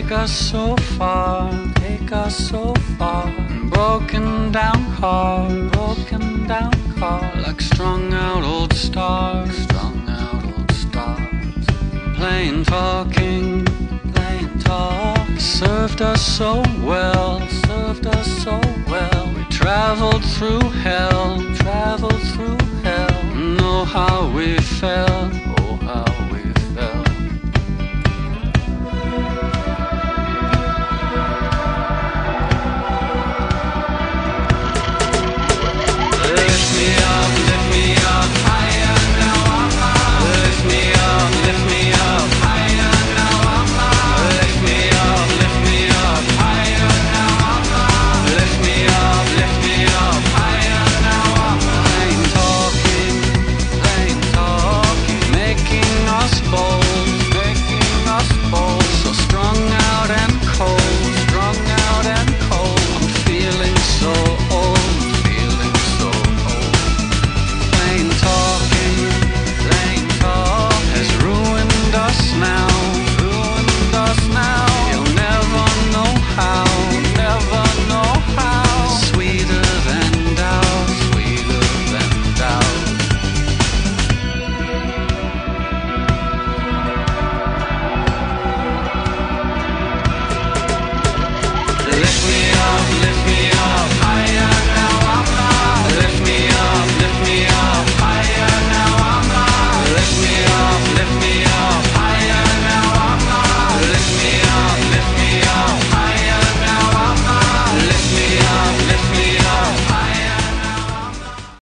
take us so far, take us so far. Broken down car, broken down car. Like strung out old stars, strung out old stars. Plain talking, plain talk. Served us so well, served us so well. We traveled through hell, traveled through hell. Know how we felt.